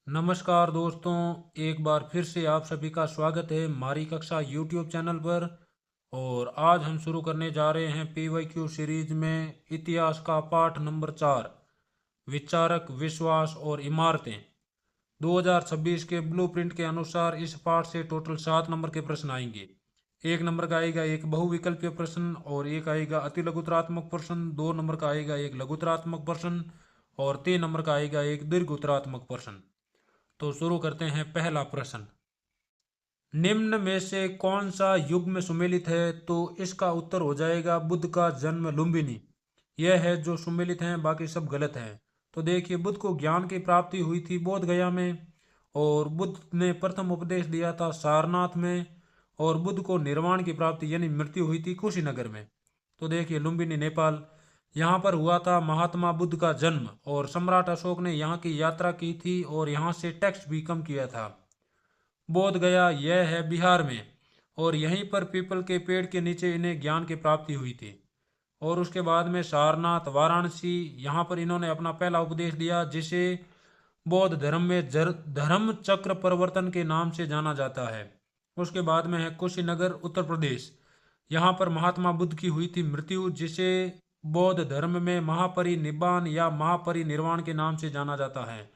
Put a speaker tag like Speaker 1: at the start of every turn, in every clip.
Speaker 1: नमस्कार दोस्तों, एक बार फिर से आप सभी का स्वागत है हमारी कक्षा YouTube चैनल पर। और आज हम शुरू करने जा रहे हैं PYQ सीरीज में इतिहास का पाठ नंबर 4, विचारक, विश्वास और इमारतें। 2026 के ब्लूप्रिंट के अनुसार इस पाठ से टोटल 7 नंबर के प्रश्न आएंगे। एक नंबर का आएगा एक बहुविकल्पीय प्रश्न, और एक आएगा अति लघुतरात्मक प्रश्न, 2 नंबर का आएगा एक लघुतरात्मक प्रश्न, और 3 नंबर का आएगा एक दीर्घोत्तरात्मक प्रश्न। तो शुरू करते हैं। पहला प्रश्न, निम्न में से कौन सा युग में सुमेलित है? तो इसका उत्तर हो जाएगा बुद्ध का जन्म लुम्बिनी। यह है जो सुमेलित हैं, बाकी सब गलत हैं। तो देखिए, बुद्ध को ज्ञान की प्राप्ति हुई थी बोध गया में, और बुद्ध ने प्रथम उपदेश दिया था सारनाथ में, और बुद्ध को निर्वाण की प्राप्ति यानी मृत्यु हुई थी कुशीनगर में। तो देखिए, लुम्बिनी नेपाल, यहाँ पर हुआ था महात्मा बुद्ध का जन्म, और सम्राट अशोक ने यहाँ की यात्रा की थी और यहाँ से टैक्स भी कम किया था। बोध गया, यह है बिहार में, और यहीं पर पीपल के पेड़ के नीचे इन्हें ज्ञान की प्राप्ति हुई थी। और उसके बाद में सारनाथ, वाराणसी, यहाँ पर इन्होंने अपना पहला उपदेश दिया, जिसे बौद्ध धर्म में धर्म चक्र परिवर्तन के नाम से जाना जाता है। उसके बाद में है कुशीनगर, उत्तर प्रदेश। यहाँ पर महात्मा बुद्ध की हुई थी मृत्यु, जिसे बौद्ध धर्म में महापरिनिब्बाण या महापरिनिर्वाण के नाम से जाना जाता है।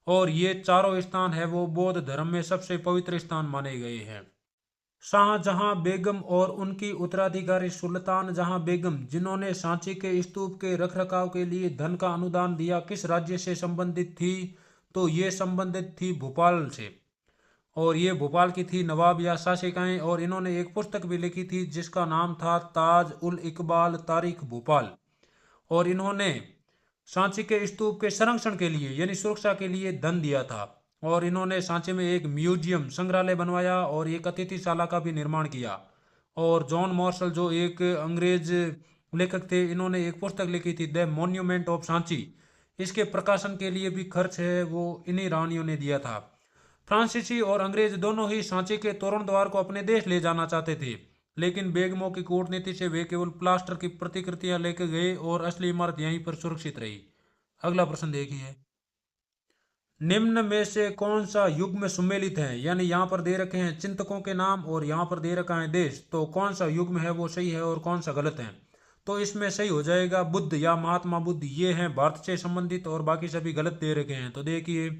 Speaker 1: और ये चारों स्थान है वो बौद्ध धर्म में सबसे पवित्र स्थान माने गए हैं। शाहजहां बेगम और उनकी उत्तराधिकारी सुल्तान जहां बेगम, जिन्होंने सांची के स्तूप के रखरखाव के लिए धन का अनुदान दिया, किस राज्य से संबंधित थी? तो ये संबंधित थी भोपाल से। और ये भोपाल की थी नवाब या शासिकाएं, और इन्होंने एक पुस्तक भी लिखी थी जिसका नाम था ताज उल इकबाल तारीख भोपाल। और इन्होंने सांची के स्तूप के संरक्षण के लिए यानी सुरक्षा के लिए धन दिया था। और इन्होंने सांची में एक म्यूजियम संग्रहालय बनवाया और एक अतिथिशाला का भी निर्माण किया। और जॉन मार्शल, जो एक अंग्रेज लेखक थे, इन्होंने एक पुस्तक लिखी थी द मॉन्यूमेंट ऑफ सांची। इसके प्रकाशन के लिए भी खर्च है वो इन्हीं रानियों ने दिया था। फ्रांसीसी और अंग्रेज दोनों ही सांची के तोरण द्वार को अपने देश ले जाना चाहते थे, लेकिन बेगमों की कूटनीति से वे केवल प्लास्टर की प्रतिकृतियां लेकर गए और असली इमारत यहीं पर सुरक्षित रही। अगला प्रश्न देखिए, निम्न में से कौन सा युग में सुमेलित है? यानी यहाँ पर दे रखे हैं चिंतकों के नाम और यहाँ पर दे रखा है देश, तो कौन सा युग में है वो सही है और कौन सा गलत है? तो इसमें सही हो जाएगा बुद्ध या महात्मा बुद्ध, ये हैं भारत से संबंधित, और बाकी सभी गलत दे रखे हैं। तो देखिए,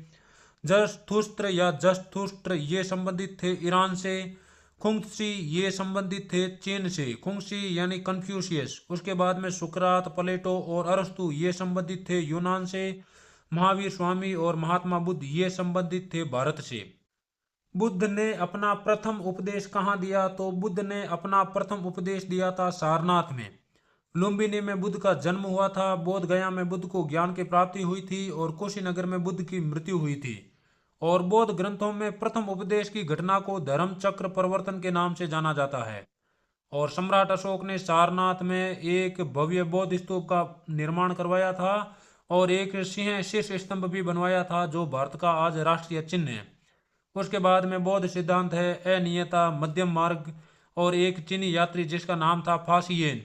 Speaker 1: जरथुस्त्र या जरथुस्त्र ये संबंधित थे ईरान से। खुंगसी ये संबंधित थे चीन से, खुंगसी यानी कन्फ्यूशियस। उसके बाद में सुकरात, प्लेटो और अरस्तु ये संबंधित थे यूनान से। महावीर स्वामी और महात्मा बुद्ध ये संबंधित थे भारत से। बुद्ध ने अपना प्रथम उपदेश कहाँ दिया? तो बुद्ध ने अपना प्रथम उपदेश दिया था सारनाथ में। लुम्बिनी में बुद्ध का जन्म हुआ था, बोध गया में बुद्ध को ज्ञान की प्राप्ति हुई थी, और कुशीनगर में बुद्ध की मृत्यु हुई थी। और बौद्ध ग्रंथों में प्रथम उपदेश की घटना को धर्म चक्र परिवर्तन के नाम से जाना जाता है। और सम्राट अशोक ने सारनाथ में एक भव्य बौद्ध स्तूप का निर्माण करवाया था, और एक सिंह शीर्ष स्तंभ भी बनवाया था, जो भारत का आज राष्ट्रीय चिन्ह है। उसके बाद में बौद्ध सिद्धांत है अनियता, मध्यम मार्ग, और एक चीनी यात्री जिसका नाम था फासियेन,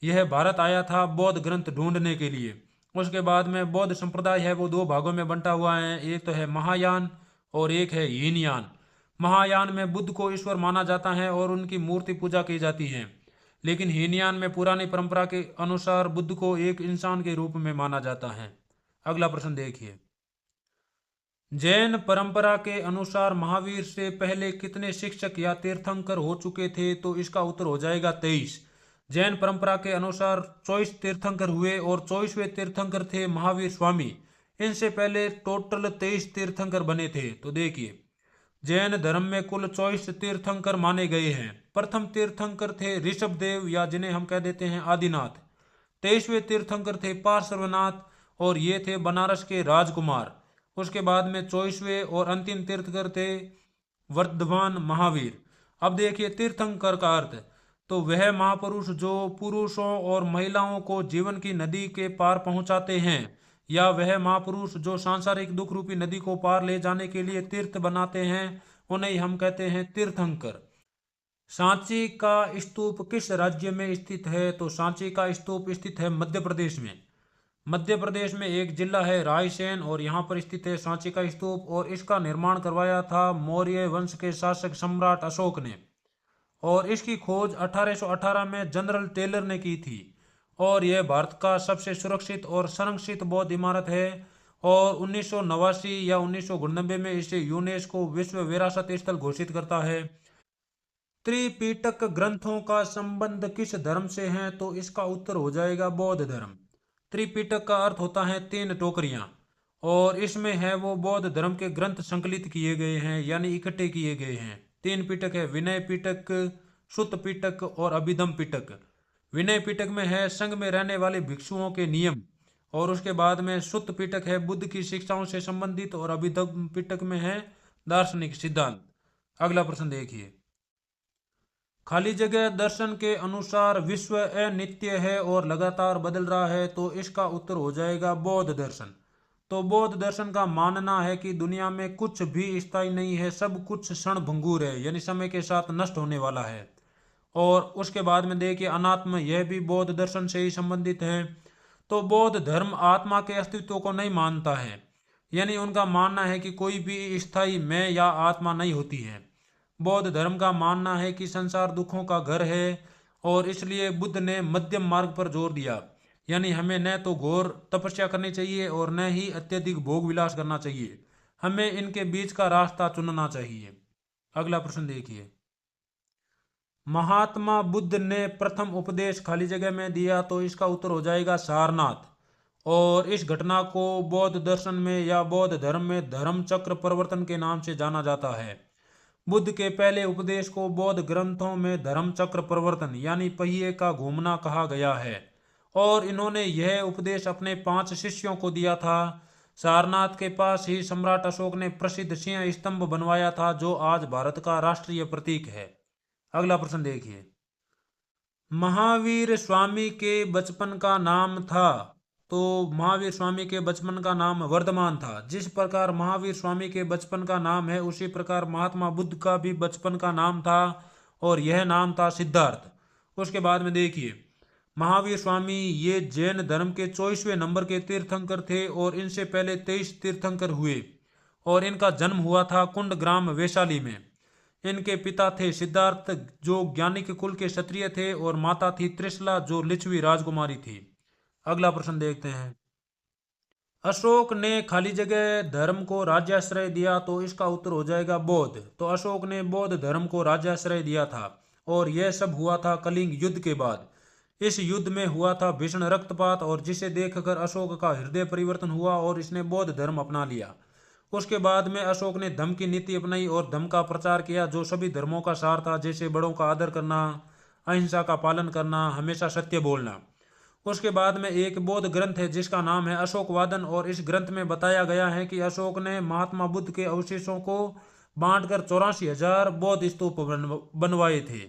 Speaker 1: यह भारत आया था बौद्ध ग्रंथ ढूंढने के लिए। उसके बाद में बौद्ध संप्रदाय है वो दो भागों में बंटा हुआ है, एक तो है महायान और एक है हीनयान। महायान में बुद्ध को ईश्वर माना जाता है और उनकी मूर्ति पूजा की जाती है, लेकिन हीनयान में पुरानी परंपरा के अनुसार बुद्ध को एक इंसान के रूप में माना जाता है। अगला प्रश्न देखिए, जैन परंपरा के अनुसार महावीर से पहले कितने शिक्षक या तीर्थंकर हो चुके थे? तो इसका उत्तर हो जाएगा 23। जैन परंपरा के अनुसार 24 तीर्थंकर हुए, और 24वें तीर्थंकर थे महावीर स्वामी। इनसे पहले टोटल 23 तीर्थंकर बने थे। तो देखिए, जैन धर्म में कुल 24 तीर्थंकर माने गए हैं। प्रथम तीर्थंकर थे ऋषभ देव, या जिन्हें हम कह देते हैं आदिनाथ। 23वें तीर्थंकर थे पार्श्वनाथ, और ये थे बनारस के राजकुमार। उसके बाद में 24वें और अंतिम तीर्थंकर थे वर्धमान महावीर। अब देखिए तीर्थंकर का अर्थ, तो वह महापुरुष जो पुरुषों और महिलाओं को जीवन की नदी के पार पहुंचाते हैं, या वह महापुरुष जो सांसारिक दुख रूपी नदी को पार ले जाने के लिए तीर्थ बनाते हैं, उन्हें हम कहते हैं तीर्थंकर। सांची का स्तूप किस राज्य में स्थित है? तो सांची का स्तूप स्थित है मध्य प्रदेश में। मध्य प्रदेश में एक जिला है रायसेन और यहाँ पर स्थित है सांची का स्तूप और इसका निर्माण करवाया था मौर्य वंश के शासक सम्राट अशोक ने। और इसकी खोज 1818 में जनरल टेलर ने की थी। और यह भारत का सबसे सुरक्षित और संरक्षित बौद्ध इमारत है। और 1989 या 1999 में इसे यूनेस्को विश्व विरासत स्थल घोषित करता है। त्रिपिटक ग्रंथों का संबंध किस धर्म से है, तो इसका उत्तर हो जाएगा बौद्ध धर्म। त्रिपिटक का अर्थ होता है तीन टोकरियां। और इसमें है वो बौद्ध धर्म के ग्रंथ संकलित किए गए हैं यानी इकट्ठे किए गए हैं। तीन पिटक है, विनय पिटक, सुत्त पिटक और अभिधम पिटक। विनय पिटक में है संघ में रहने वाले भिक्षुओं के नियम। और उसके बाद में सुत्त पिटक है बुद्ध की शिक्षाओं से संबंधित। और अभिधम पिटक में है दार्शनिक सिद्धांत। अगला प्रश्न देखिए। खाली जगह दर्शन के अनुसार विश्व अनित्य है और लगातार बदल रहा है, तो इसका उत्तर हो जाएगा बौद्ध दर्शन। तो बौद्ध दर्शन का मानना है कि दुनिया में कुछ भी स्थायी नहीं है, सब कुछ क्षण भंगुर है यानी समय के साथ नष्ट होने वाला है। और उसके बाद में देखिए अनात्म, यह भी बौद्ध दर्शन से ही संबंधित है। तो बौद्ध धर्म आत्मा के अस्तित्व को नहीं मानता है, यानी उनका मानना है कि कोई भी स्थायी मैं या आत्मा नहीं होती है। बौद्ध धर्म का मानना है कि संसार दुखों का घर है और इसलिए बुद्ध ने मध्यम मार्ग पर जोर दिया, यानी हमें न तो घोर तपस्या करनी चाहिए और न ही अत्यधिक भोग विलास करना चाहिए, हमें इनके बीच का रास्ता चुनना चाहिए। अगला प्रश्न देखिए। महात्मा बुद्ध ने प्रथम उपदेश खाली जगह में दिया, तो इसका उत्तर हो जाएगा सारनाथ। और इस घटना को बौद्ध दर्शन में या बौद्ध धर्म में धर्म चक्र परिवर्तन के नाम से जाना जाता है। बुद्ध के पहले उपदेश को बौद्ध ग्रंथों में धर्म चक्र परिवर्तन यानी पहिए का घूमना कहा गया है। और इन्होंने यह उपदेश अपने 5 शिष्यों को दिया था। सारनाथ के पास ही सम्राट अशोक ने प्रसिद्ध सिंह स्तंभ बनवाया था जो आज भारत का राष्ट्रीय प्रतीक है। अगला प्रश्न देखिए। महावीर स्वामी के बचपन का नाम था, तो महावीर स्वामी के बचपन का नाम वर्धमान था। जिस प्रकार महावीर स्वामी के बचपन का नाम है उसी प्रकार महात्मा बुद्ध का भी बचपन का नाम था और यह नाम था सिद्धार्थ। उसके बाद में देखिए महावीर स्वामी ये जैन धर्म के 24वें नंबर के तीर्थंकर थे और इनसे पहले 23 तीर्थंकर हुए। और इनका जन्म हुआ था कुंड ग्राम वैशाली में। इनके पिता थे सिद्धार्थ जो ज्ञानिक कुल के क्षत्रिय थे और माता थी त्रिशला जो लिच्छवी राजकुमारी थी। अगला प्रश्न देखते हैं। अशोक ने खाली जगह धर्म को राज्याश्रय दिया, तो इसका उत्तर हो जाएगा बौद्ध। तो अशोक ने बौद्ध धर्म को राज्याश्रय दिया था और यह सब हुआ था कलिंग युद्ध के बाद। इस युद्ध में हुआ था भीषण रक्तपात और जिसे देखकर अशोक का हृदय परिवर्तन हुआ और इसने बौद्ध धर्म अपना लिया। उसके बाद में अशोक ने धम्म की नीति अपनाई और धम्म का प्रचार किया जो सभी धर्मों का सार था, जैसे बड़ों का आदर करना, अहिंसा का पालन करना, हमेशा सत्य बोलना। उसके बाद में एक बौद्ध ग्रंथ है जिसका नाम है अशोक वादन और इस ग्रंथ में बताया गया है कि अशोक ने महात्मा बुद्ध के अवशेषों को बांटकर 84,000 बौद्ध स्तूप बनवाए थे।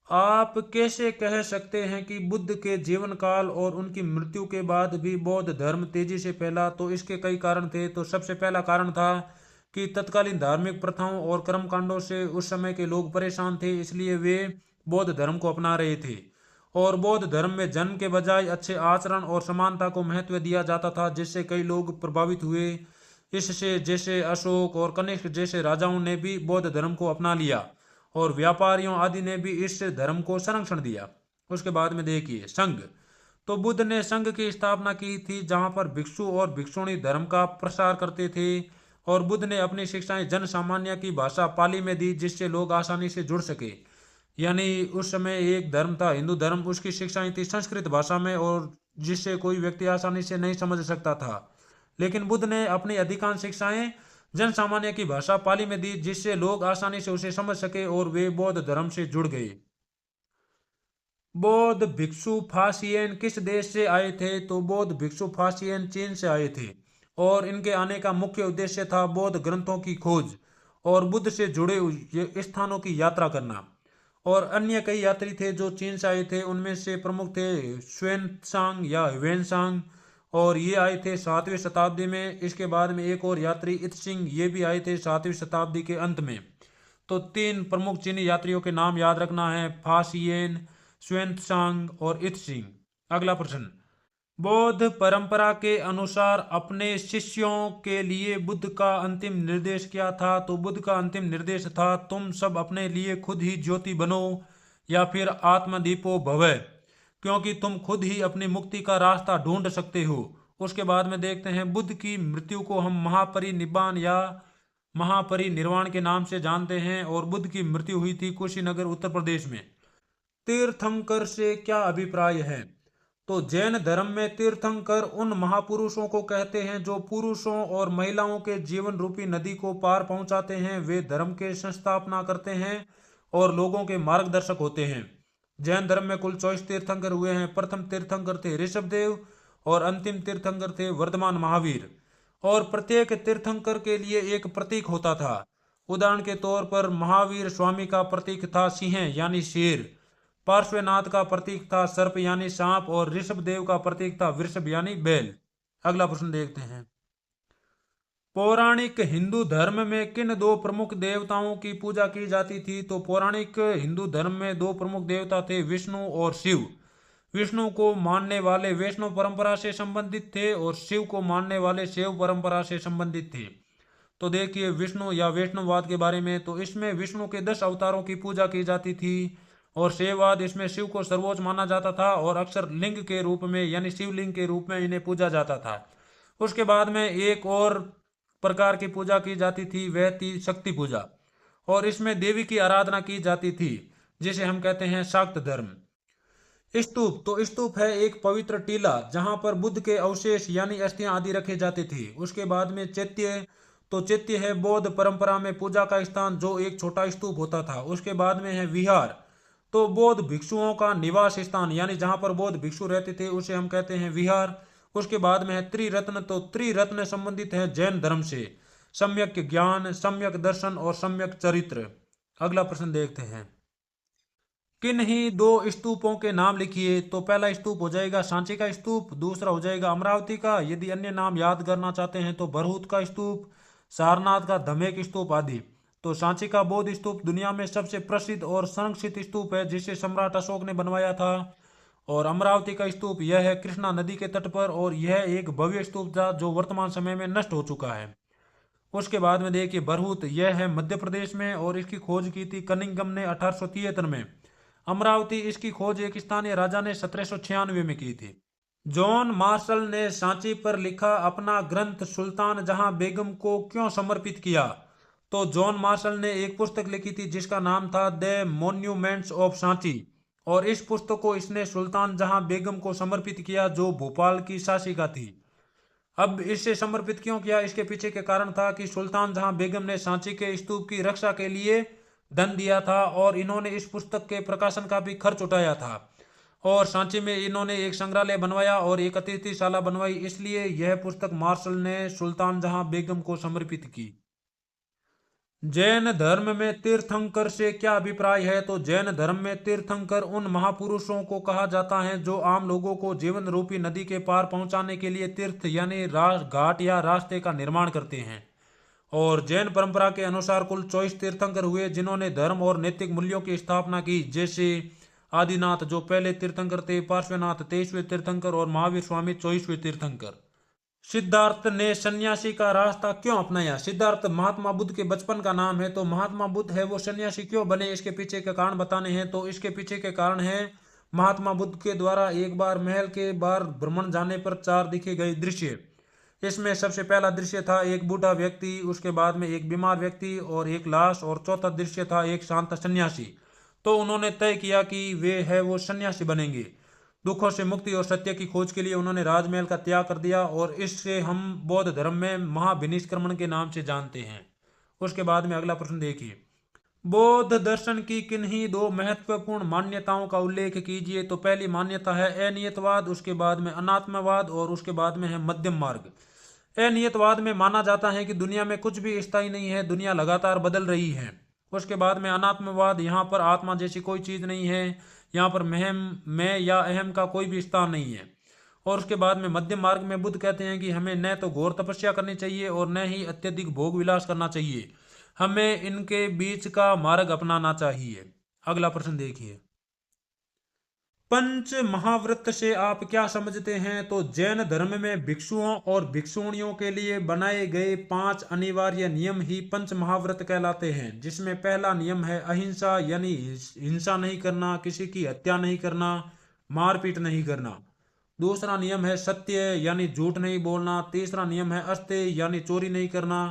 Speaker 1: आप कैसे कह सकते हैं कि बुद्ध के जीवन काल और उनकी मृत्यु के बाद भी बौद्ध धर्म तेजी से फैला, तो इसके कई कारण थे। तो सबसे पहला कारण था कि तत्कालीन धार्मिक प्रथाओं और कर्मकांडों से उस समय के लोग परेशान थे, इसलिए वे बौद्ध धर्म को अपना रहे थे। और बौद्ध धर्म में जन्म के बजाय अच्छे आचरण और समानता को महत्व दिया जाता था, जिससे कई लोग प्रभावित हुए इससे, जैसे अशोक और कनिष्क जैसे राजाओं ने भी बौद्ध धर्म को अपना लिया और व्यापारियों आदि ने भी इस धर्म को संरक्षण दिया। उसके बाद में देखिए संघ। तो बुद्ध ने संघ की स्थापना की थी जहां पर भिक्षु और भिक्षुणी धर्म का प्रसार करते थे। और बुद्ध ने अपनी शिक्षाएं जन सामान्य की भाषा पाली में दी जिससे लोग आसानी से जुड़ सके। यानी उस समय एक धर्म था हिंदू धर्म, उसकी शिक्षाएं थी संस्कृत भाषा में और जिससे कोई व्यक्ति आसानी से नहीं समझ सकता था। लेकिन बुद्ध ने अपनी अधिकांश शिक्षाएं जन सामान्य की भाषा पाली में दी जिससे लोग आसानी से उसे समझ सके और वे बौद्ध धर्म से जुड़ गए। बौद्ध भिक्षु फासियन किस देश से आए थे, तो बौद्ध भिक्षु फासियन चीन से आए थे और इनके आने का मुख्य उद्देश्य था बौद्ध ग्रंथों की खोज और बुद्ध से जुड़े हुए स्थानों की यात्रा करना। और अन्य कई यात्री थे जो चीन से आए थे, उनमें से प्रमुख थे श्वेनसांग या ह्वेनसांग और ये आए थे 7वीं शताब्दी में। इसके बाद में एक और यात्री इत्सिंग, ये भी आए थे 7वीं शताब्दी के अंत में। तो 3 प्रमुख चीनी यात्रियों के नाम याद रखना है, फासियन, श्वेनसांग और इत्सिंग। अगला प्रश्न। बौद्ध परंपरा के अनुसार अपने शिष्यों के लिए बुद्ध का अंतिम निर्देश क्या था? तो बुद्ध का अंतिम निर्देश था, तुम सब अपने लिए खुद ही ज्योति बनो या फिर आत्मदीपो भव, क्योंकि तुम खुद ही अपनी मुक्ति का रास्ता ढूंढ सकते हो। उसके बाद में देखते हैं, बुद्ध की मृत्यु को हम महापरिनिब्बाण या महापरिनिर्वाण के नाम से जानते हैं, और बुद्ध की मृत्यु हुई थी कुशीनगर उत्तर प्रदेश में। तीर्थंकर से क्या अभिप्राय है? तो जैन धर्म में तीर्थंकर उन महापुरुषों को कहते हैं जो पुरुषों और महिलाओं के जीवन रूपी नदी को पार पहुंचाते हैं। वे धर्म के संस्थापना करते हैं और लोगों के मार्गदर्शक होते हैं। जैन धर्म में कुल 24 तीर्थंकर हुए हैं। प्रथम तीर्थंकर थे ऋषभदेव और अंतिम तीर्थंकर थे वर्धमान महावीर। और प्रत्येक तीर्थंकर के लिए एक प्रतीक होता था। उदाहरण के तौर पर महावीर स्वामी का प्रतीक था सिंह यानी शेर, पार्श्वनाथ का प्रतीक था सर्प यानी सांप, और ऋषभदेव का प्रतीक था वृषभ यानी बैल। अगला प्रश्न देखते हैं, पौराणिक हिंदू धर्म में किन दो प्रमुख देवताओं की पूजा की जाती थी? तो पौराणिक हिंदू धर्म में दो प्रमुख देवता थे, विष्णु और शिव। विष्णु को मानने वाले वैष्णव परंपरा से संबंधित थे और शिव को मानने वाले शैव परंपरा से संबंधित थे। तो देखिए विष्णु या वैष्णववाद के बारे में, तो इसमें विष्णु के 10 अवतारों की पूजा की जाती थी, और शैववाद इसमें शिव को सर्वोच्च माना जाता था और अक्सर लिंग के रूप में यानी शिवलिंग के रूप में इन्हें पूजा जाता था। उसके बाद में एक और प्रकार की पूजा की जाती थी, वह थी शक्ति पूजा, और इसमें देवी की आराधना की जाती थी, जिसे हम कहते हैं शाक्त धर्म। स्तूप, तो स्तूप है एक पवित्र टीला जहां पर बुद्ध के अवशेष यानी अस्थियां आदि रखे जाते थे। उसके बाद में चैत्य, तो चैत्य है बौद्ध परंपरा में पूजा का स्थान जो एक छोटा स्तूप होता था। उसके बाद में है विहार, तो बौद्ध भिक्षुओं का निवास स्थान यानी जहां पर बौद्ध भिक्षु रहते थे उसे हम कहते हैं विहार। उसके बाद में है त्रिरत्न, तो त्रिरत्न संबंधित है जैन धर्म से, सम्यक ज्ञान, सम्यक दर्शन और सम्यक चरित्र। अगला प्रश्न देखते हैं, किन ही दो स्तूपों के नाम लिखिए? तो पहला स्तूप हो जाएगा सांची का स्तूप, दूसरा हो जाएगा अमरावती का। यदि अन्य नाम याद करना चाहते हैं तो बरहूत का स्तूप, सारनाथ का धमेक स्तूप आदि। तो सांची का बौद्ध स्तूप दुनिया में सबसे प्रसिद्ध और संरक्षित स्तूप है जिसे सम्राट अशोक ने बनवाया था। और अमरावती का स्तूप यह है कृष्णा नदी के तट पर, और यह एक भव्य स्तूप था जो वर्तमान समय में नष्ट हो चुका है। उसके बाद में देखिए बरहूत, यह है मध्य प्रदेश में और इसकी खोज की थी कनिंगम ने 1873 में। अमरावती, इसकी खोज एक स्थानीय राजा ने 1796 में की थी। जॉन मार्शल ने सांची पर लिखा अपना ग्रंथ सुल्तान जहां बेगम को क्यों समर्पित किया? तो जॉन मार्शल ने एक पुस्तक लिखी थी जिसका नाम था द मॉन्यूमेंट्स ऑफ सांची, और इस पुस्तक को इसने सुल्तान जहां बेगम को समर्पित किया जो भोपाल की शासिका थी। अब इसे समर्पित क्यों किया, इसके पीछे के कारण था कि सुल्तान जहां बेगम ने सांची के स्तूप की रक्षा के लिए धन दिया था और इन्होंने इस पुस्तक के प्रकाशन का भी खर्च उठाया था, और सांची में इन्होंने एक संग्रहालय बनवाया और एक अतिथिशाला बनवाई, इसलिए यह पुस्तक मार्शल ने सुल्तान जहां बेगम को समर्पित की। जैन धर्म में तीर्थंकर से क्या अभिप्राय है? तो जैन धर्म में तीर्थंकर उन महापुरुषों को कहा जाता है जो आम लोगों को जीवन रूपी नदी के पार पहुंचाने के लिए तीर्थ यानी घाट या रास्ते का निर्माण करते हैं। और जैन परंपरा के अनुसार कुल 24 तीर्थंकर हुए जिन्होंने धर्म और नैतिक मूल्यों की स्थापना की, जैसे आदिनाथ जो पहले तीर्थंकर थे, पार्श्वनाथ 23वें तीर्थंकर और महावीर स्वामी 24वें तीर्थंकर। सिद्धार्थ ने सन्यासी का रास्ता क्यों अपनाया? सिद्धार्थ महात्मा बुद्ध के बचपन का नाम है, तो महात्मा बुद्ध है वो सन्यासी क्यों बने, इसके पीछे के कारण बताने हैं। तो इसके पीछे के कारण है महात्मा बुद्ध के द्वारा एक बार महल के बाहर भ्रमण जाने पर 4 दिखे गए दृश्य। इसमें सबसे पहला दृश्य था एक बूढ़ा व्यक्ति, उसके बाद में एक बीमार व्यक्ति और एक लाश, और चौथा दृश्य था एक शांत सन्यासी। तो उन्होंने तय किया कि वे है वो सन्यासी बनेंगे। दुखों से मुक्ति और सत्य की खोज के लिए उन्होंने राजमहल का त्याग कर दिया, और इससे हम बौद्ध धर्म में महाविनिष्क्रमण के नाम से जानते हैं। उसके बाद में अगला प्रश्न देखिए, बौद्ध दर्शन की किन्हीं दो महत्वपूर्ण मान्यताओं का उल्लेख कीजिए? तो पहली मान्यता है अनियतवाद, उसके बाद में अनात्मवाद, और उसके बाद में है मध्यम मार्ग। अनियतवाद में माना जाता है कि दुनिया में कुछ भी स्थायी नहीं है, दुनिया लगातार बदल रही है। उसके बाद में अनात्मवाद, यहाँ पर आत्मा जैसी कोई चीज नहीं है, यहाँ पर मैं या अहम का कोई भी स्थान नहीं है। और उसके बाद में मध्यम मार्ग में बुद्ध कहते हैं कि हमें न तो घोर तपस्या करनी चाहिए और न ही अत्यधिक भोग विलास करना चाहिए, हमें इनके बीच का मार्ग अपनाना चाहिए। अगला प्रश्न देखिए, पंच महाव्रत से आप क्या समझते हैं? तो जैन धर्म में भिक्षुओं और भिक्षुणियों के लिए बनाए गए 5 अनिवार्य नियम ही पंच महाव्रत कहलाते हैं, जिसमें पहला नियम है अहिंसा, यानी हिंसा नहीं करना, किसी की हत्या नहीं करना, मारपीट नहीं करना। दूसरा नियम है सत्य, यानी झूठ नहीं बोलना। तीसरा नियम है अस्तेय, यानी चोरी नहीं करना।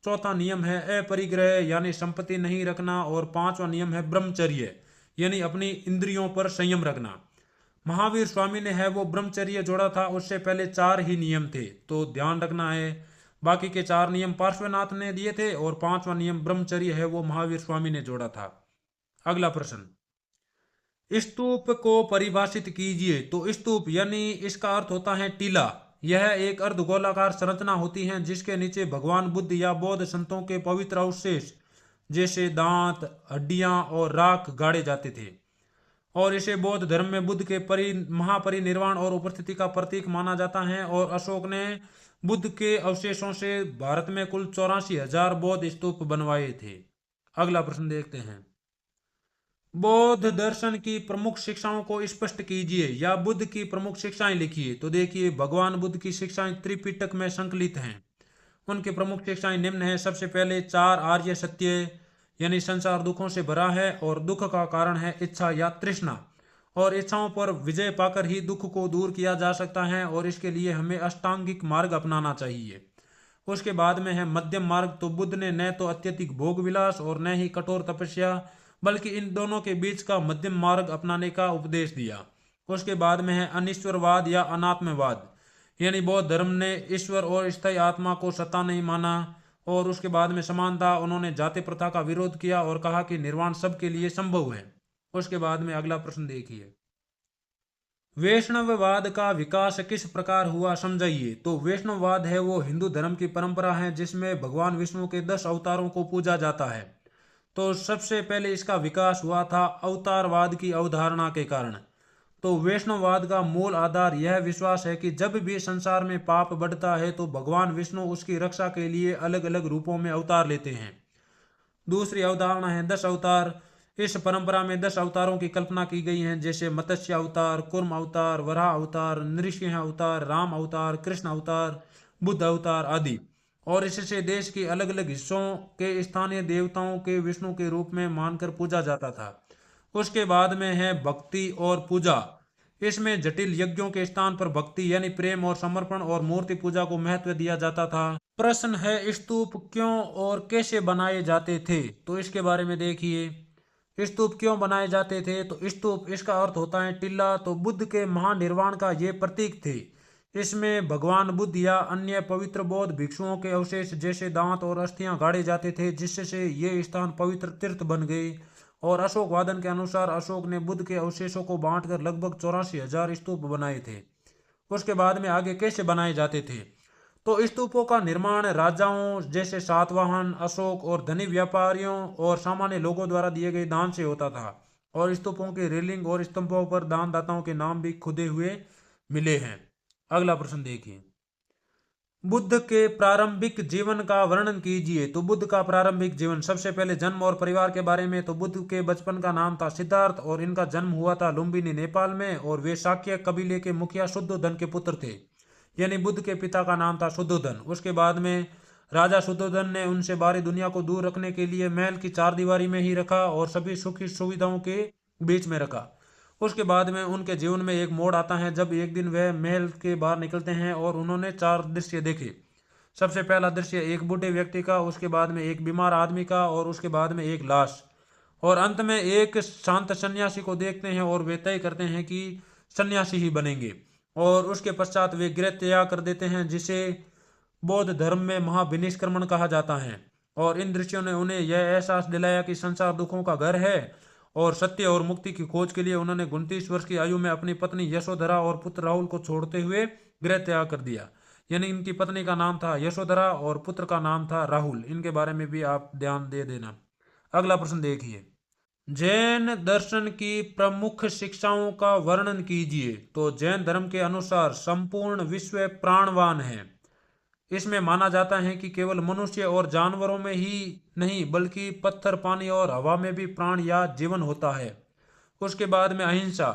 Speaker 1: चौथा नियम है अपरिग्रह, यानी संपत्ति नहीं रखना। और पांचवा नियम है ब्रह्मचर्य, यानी अपनी इंद्रियों पर संयम रखना। महावीर स्वामी ने है वो ब्रह्मचर्य जोड़ा था, उससे पहले 4 ही नियम थे, तो ध्यान रखना है। बाकी के 4 नियम पार्श्वनाथ ने दिए थे और पांचवा नियम ब्रह्मचर्य है वो महावीर स्वामी ने जोड़ा था। अगला प्रश्न, स्तूप को परिभाषित कीजिए। तो स्तूप यानी इसका अर्थ होता है टीला। यह एक अर्धगोलाकार संरचना होती है जिसके नीचे भगवान बुद्ध या बौद्ध संतों के पवित्र अवशेष जैसे दांत, हड्डियां और राख गाड़े जाते थे, और इसे बौद्ध धर्म में बुद्ध के महापरिनिर्वाण और उपस्थिति का प्रतीक माना जाता है। और अशोक ने बुद्ध के अवशेषों से भारत में कुल 84,000 बौद्ध स्तूप बनवाए थे। अगला प्रश्न देखते हैं, बौद्ध दर्शन की प्रमुख शिक्षाओं को स्पष्ट कीजिए या बुद्ध की प्रमुख शिक्षाएं लिखिए। तो देखिए, भगवान बुद्ध की शिक्षाएं त्रिपिटक में संकलित हैं। उनकी प्रमुख शिक्षाएं निम्न है। सबसे पहले 4 आर्य सत्य, यानी संसार दुखों से भरा है और दुख का कारण है इच्छा या तृष्णा, और इच्छाओं पर विजय पाकर ही दुख को दूर किया जा सकता है, और इसके लिए हमें अष्टांगिक मार्ग अपनाना चाहिए। उसके बाद में है मध्यम मार्ग। तो बुद्ध ने न तो अत्यधिक भोग विलास और न ही कठोर तपस्या, बल्कि इन दोनों के बीच का मध्यम मार्ग अपनाने का उपदेश दिया। उसके बाद में है अनिश्वरवाद या अनात्मवाद, यानी बौद्ध धर्म ने ईश्वर और स्थायी आत्मा को सत्ता नहीं माना। और उसके बाद में समानता, उन्होंने जाति प्रथा का विरोध किया और कहा कि निर्वाण सबके लिए संभव है। उसके बाद में अगला प्रश्न देखिए, वैष्णववाद का विकास किस प्रकार हुआ समझाइए। तो वैष्णववाद है वो हिंदू धर्म की परंपरा है जिसमें भगवान विष्णु के 10 अवतारों को पूजा जाता है। तो सबसे पहले इसका विकास हुआ था अवतारवाद की अवधारणा के कारण। तो वैष्णववाद का मूल आधार यह विश्वास है कि जब भी संसार में पाप बढ़ता है तो भगवान विष्णु उसकी रक्षा के लिए अलग अलग रूपों में अवतार लेते हैं। दूसरी अवधारणा है 10 अवतार। इस परंपरा में 10 अवतारों की कल्पना की गई है, जैसे मत्स्य अवतार, कूर्म अवतार, वराह अवतार, नृसिंह अवतार, राम अवतार, कृष्ण अवतार, बुद्ध अवतार आदि। और इससे देश के अलग अलग हिस्सों के स्थानीय देवताओं के विष्णु के रूप में मानकर पूजा जाता था। उसके बाद में है भक्ति और पूजा। इसमें जटिल यज्ञों के स्थान पर भक्ति यानी प्रेम और समर्पण और मूर्ति पूजा को महत्व दिया जाता था। प्रश्न है, स्तूप क्यों और कैसे बनाए जाते थे। तो इसके बारे में देखिए, स्तूप क्यों बनाए जाते थे। तो स्तूप, इसका अर्थ होता है टिल्ला। तो बुद्ध के महानिर्वाण का ये प्रतीक थे। इसमें भगवान बुद्ध या अन्य पवित्र बौद्ध भिक्षुओं के अवशेष जैसे दांत और अस्थियां गाड़े जाते थे, जिससे ये स्थान पवित्र तीर्थ बन गए। और अशोक वादन के अनुसार अशोक ने बुद्ध के अवशेषों को बांटकर लगभग 84,000 स्तूप बनाए थे। उसके बाद में आगे कैसे बनाए जाते थे। तो स्तूपों का निर्माण राजाओं जैसे सातवाहन, अशोक और धनी व्यापारियों और सामान्य लोगों द्वारा दिए गए दान से होता था। और स्तूपों के रेलिंग और स्तंभों पर दानदाताओं के नाम भी खुदे हुए मिले हैं। अगला प्रश्न देखिए, बुद्ध के प्रारंभिक जीवन का वर्णन कीजिए। तो बुद्ध का प्रारंभिक जीवन, सबसे पहले जन्म और परिवार के बारे में। तो बुद्ध के बचपन का नाम था सिद्धार्थ और इनका जन्म हुआ था लुम्बिनी नेपाल में, और वे शाक्य कबीले के मुखिया शुद्धोधन के पुत्र थे, यानी बुद्ध के पिता का नाम था शुद्धोधन। उसके बाद में राजा शुद्धोधन ने उनसे बाहरी दुनिया को दूर रखने के लिए महल की 4 दीवारी में ही रखा और सभी सुखी सुविधाओं के बीच में रखा। उसके बाद में उनके जीवन में एक मोड़ आता है जब एक दिन वह महल के बाहर निकलते हैं और उन्होंने 4 दृश्य देखे। सबसे पहला दृश्य एक बूढ़े व्यक्ति का, उसके बाद में एक बीमार आदमी का, और उसके बाद में एक लाश, और अंत में एक शांत सन्यासी को देखते हैं और वे तय करते हैं कि सन्यासी ही बनेंगे। और उसके पश्चात वे गृह त्याग कर देते हैं, जिसे बौद्ध धर्म में महाविनिष्क्रमण कहा जाता है। और इन दृश्यों ने उन्हें यह एहसास दिलाया कि संसार दुखों का घर है, और सत्य और मुक्ति की खोज के लिए उन्होंने 29 वर्ष की आयु में अपनी पत्नी यशोधरा और पुत्र राहुल को छोड़ते हुए गृह त्याग कर दिया। यानी इनकी पत्नी का नाम था यशोधरा और पुत्र का नाम था राहुल। इनके बारे में भी आप ध्यान दे देना। अगला प्रश्न देखिए, जैन दर्शन की प्रमुख शिक्षाओं का वर्णन कीजिए। तो जैन धर्म के अनुसार संपूर्ण विश्व प्राणवान है। इसमें माना जाता है कि केवल मनुष्य और जानवरों में ही नहीं बल्कि पत्थर, पानी और हवा में भी प्राण या जीवन होता है। उसके बाद में अहिंसा,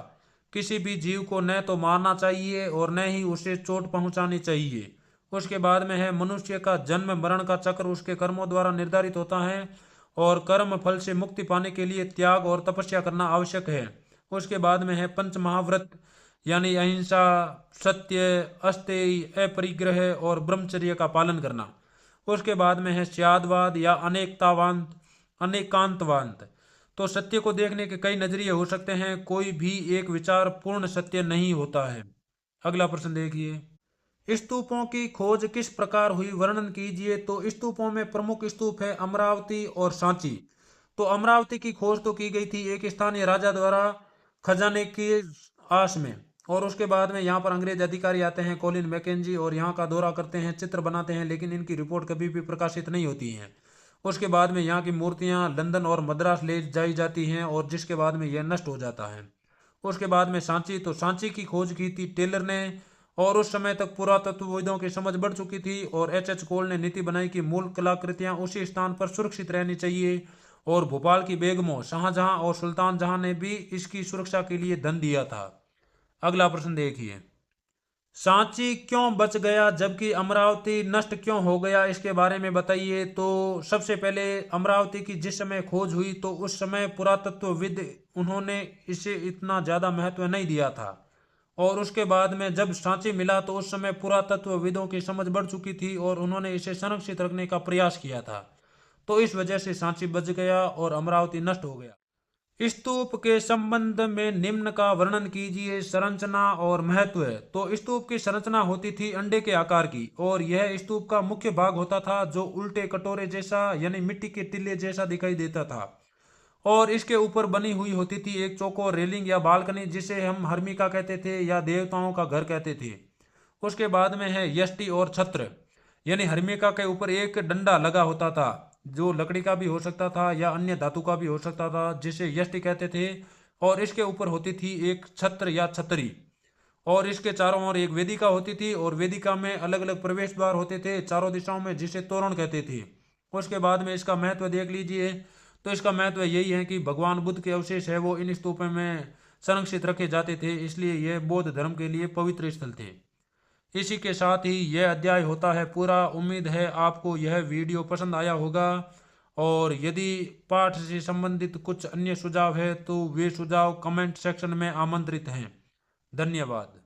Speaker 1: किसी भी जीव को न तो मारना चाहिए और न ही उसे चोट पहुंचानी चाहिए। उसके बाद में है मनुष्य का जन्म मरण का चक्र उसके कर्मों द्वारा निर्धारित होता है और कर्म फल से मुक्ति पाने के लिए त्याग और तपस्या करना आवश्यक है। उसके बाद में है पंच महाव्रत यानी अहिंसा, सत्य, अस्तेय, अपरिग्रह और ब्रह्मचर्य का पालन करना। उसके बाद में है स्यादवाद या अनेकांतवाद। तो सत्य को देखने के कई नजरिए हो सकते हैं, कोई भी एक विचार पूर्ण सत्य नहीं होता है। अगला प्रश्न देखिए, स्तूपों की खोज किस प्रकार हुई, वर्णन कीजिए। तो स्तूपों में प्रमुख स्तूप है अमरावती और सांची। तो अमरावती की खोज तो की गई थी एक स्थानीय राजा द्वारा खजाने की आस में, और उसके बाद में यहाँ पर अंग्रेज अधिकारी आते हैं कॉलिन मैकेंजी और यहाँ का दौरा करते हैं, चित्र बनाते हैं, लेकिन इनकी रिपोर्ट कभी भी प्रकाशित नहीं होती है। उसके बाद में यहाँ की मूर्तियाँ लंदन और मद्रास ले जाई जाती हैं और जिसके बाद में यह नष्ट हो जाता है। उसके बाद में सांची, तो सांची की खोज की थी टेलर ने और उस समय तक पुरातत्वविदों की समझ बढ़ चुकी थी और एच कोल ने नीति बनाई कि मूल कलाकृतियां उसी स्थान पर सुरक्षित रहनी चाहिए और भोपाल की बेगमों शाहजहां और सुल्तान जहां ने भी इसकी सुरक्षा के लिए धन दिया था। अगला प्रश्न देखिए, सांची क्यों बच गया जबकि अमरावती नष्ट क्यों हो गया, इसके बारे में बताइए। तो सबसे पहले अमरावती की जिस समय खोज हुई तो उस समय पुरातत्वविद उन्होंने इसे इतना ज़्यादा महत्व नहीं दिया था और उसके बाद में जब सांची मिला तो उस समय पुरातत्वविदों की समझ बढ़ चुकी थी और उन्होंने इसे संरक्षित रखने का प्रयास किया था। तो इस वजह से सांची बच गया और अमरावती नष्ट हो गया। स्तूप के संबंध में निम्न का वर्णन कीजिए, संरचना और महत्व। तो स्तूप की संरचना होती थी अंडे के आकार की और यह स्तूप का मुख्य भाग होता था जो उल्टे कटोरे जैसा यानी मिट्टी के टिल्ले जैसा दिखाई देता था और इसके ऊपर बनी हुई होती थी एक चौकोर रेलिंग या बालकनी जिसे हम हर्मिका कहते थे या देवताओं का घर कहते थे। उसके बाद में है यष्टि और छत्र, यानी हर्मिका के ऊपर एक डंडा लगा होता था जो लकड़ी का भी हो सकता था या अन्य धातु का भी हो सकता था जिसे यष्टि कहते थे और इसके ऊपर होती थी एक छत्र या छतरी और इसके चारों ओर एक वेदिका होती थी और वेदिका में अलग अलग प्रवेश द्वार होते थे चारों दिशाओं में जिसे तोरण कहते थे। उसके बाद में इसका महत्व देख लीजिए। तो इसका महत्व यही है कि भगवान बुद्ध के अवशेष है वो इन स्तूपों में संरक्षित रखे जाते थे, इसलिए यह बौद्ध धर्म के लिए पवित्र स्थल थे। इसी के साथ ही यह अध्याय होता है पूरा। उम्मीद है आपको यह वीडियो पसंद आया होगा और यदि पाठ से संबंधित कुछ अन्य सुझाव है तो वे सुझाव कमेंट सेक्शन में आमंत्रित हैं। धन्यवाद।